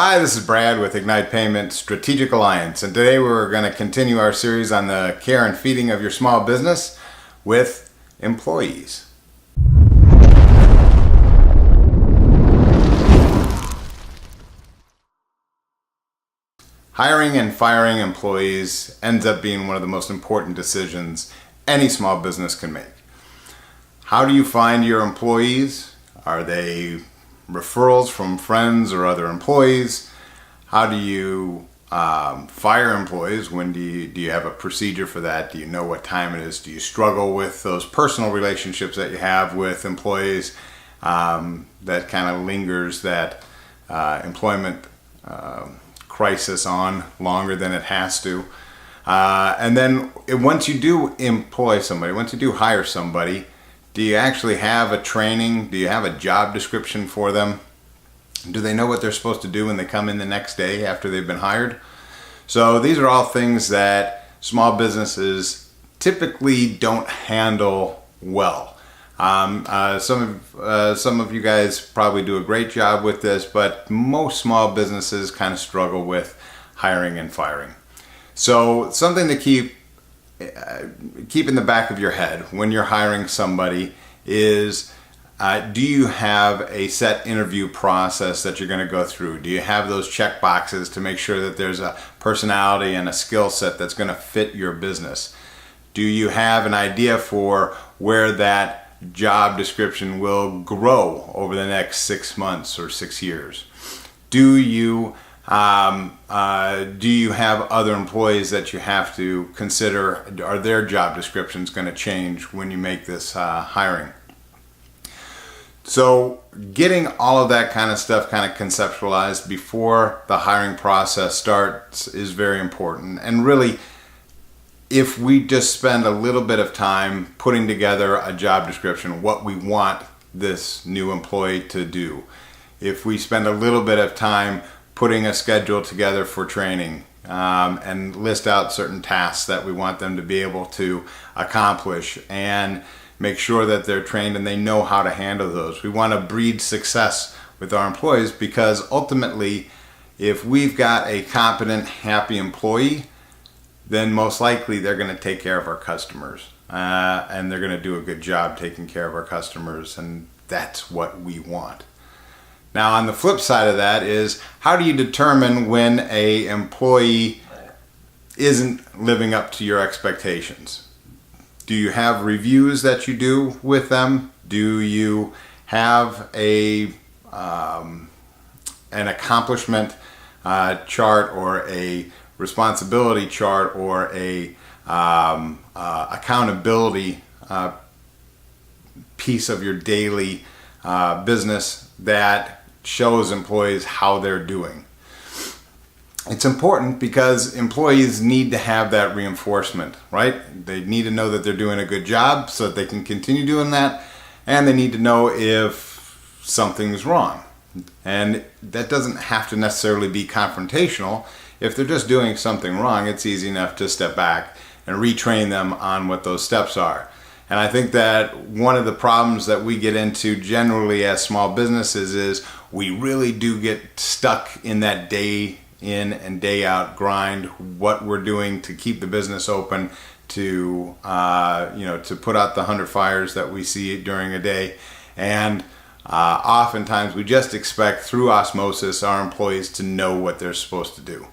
Hi, this is Brad with Ignite Payment Strategic Alliance, and today we're going to continue our series on the care and feeding of your small business with employees. Hiring and firing employees ends up being one of the most important decisions any small business can make. How do you find your employees? Are they referrals from friends or other employees? How do you fire employees? When do you have a procedure for that? Do you know what time it is? Do you struggle with those personal relationships that you have with employees that kind of lingers that employment crisis on longer than it has to? And then once you do employ somebody, once you do hire somebody, do you actually have a training? Do you have a job description for them? Do they know what they're supposed to do when they come in the next day after they've been hired? So these are all things that small businesses typically don't handle well. Some of you guys probably do a great job with this, but most small businesses kind of struggle with hiring and firing. So something to keep in the back of your head when you're hiring somebody is, do you have a set interview process that you're going to go through? Do you have those check boxes to make sure that there's a personality and a skill set that's going to fit your business? Do you have an idea for where that job description will grow over the next 6 months or 6 years? Do you have other employees that you have to consider? Are their job descriptions going to change when you make this hiring? So getting all of that kind of stuff kind of conceptualized before the hiring process starts is very important. And really, if we just spend a little bit of time putting together a job description, what we want this new employee to do, if we spend a little bit of time putting a schedule together for training and list out certain tasks that we want them to be able to accomplish and make sure that they're trained and they know how to handle those. We want to breed success with our employees, because ultimately, if we've got a competent, happy employee, then most likely they're going to take care of our customers and they're going to do a good job taking care of our customers, and that's what we want. Now, on the flip side of that is, how do you determine when an employee isn't living up to your expectations? Do you have reviews that you do with them? Do you have an accomplishment chart or a responsibility chart or a accountability piece of your daily business that shows employees how they're doing? It's important because employees need to have that reinforcement, right? They need to know that they're doing a good job so that they can continue doing that, and they need to know if something's wrong. And that doesn't have to necessarily be confrontational. If they're just doing something wrong, it's easy enough to step back and retrain them on what those steps are. And I think that one of the problems that we get into generally as small businesses is we really do get stuck in that day in and day out grind, what we're doing to keep the business open, to put out the 100 fires that we see during a day. And oftentimes we just expect through osmosis our employees to know what they're supposed to do.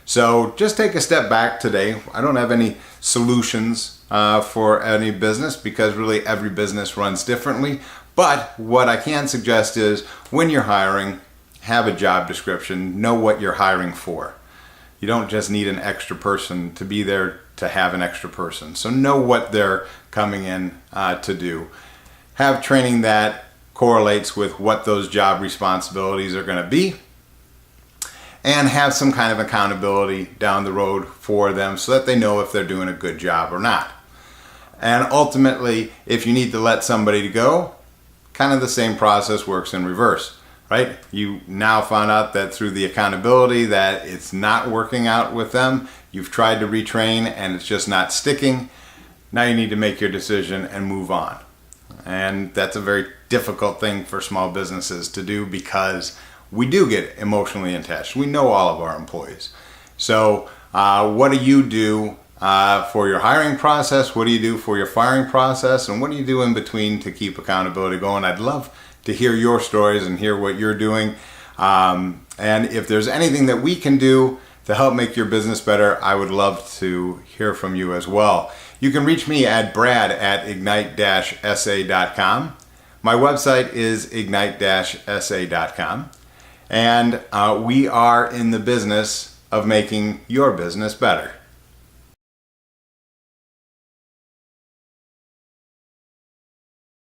So just take a step back today. I don't have any solutions for any business, because really every business runs differently. But what I can suggest is, when you're hiring, have a job description, know what you're hiring for. You don't just need an extra person to be there to have an extra person. So know what they're coming in to do. Have training that correlates with what those job responsibilities are going to be, and have some kind of accountability down the road for them so that they know if they're doing a good job or not. And ultimately, if you need to let somebody go, kind of the same process works in reverse. Right? You now found out that through the accountability that it's not working out with them. You've tried to retrain and it's just not sticking. Now you need to make your decision and move on. And that's a very difficult thing for small businesses to do, because we do get emotionally attached. We know all of our employees. So what do you do for your hiring process? What do you do for your firing process? And what do you do in between to keep accountability going? I'd love to hear your stories and hear what you're doing. And if there's anything that we can do to help make your business better, I would love to hear from you as well. You can reach me at brad@ignite-sa.com. My website is ignite-sa.com. And we are in the business of making your business better.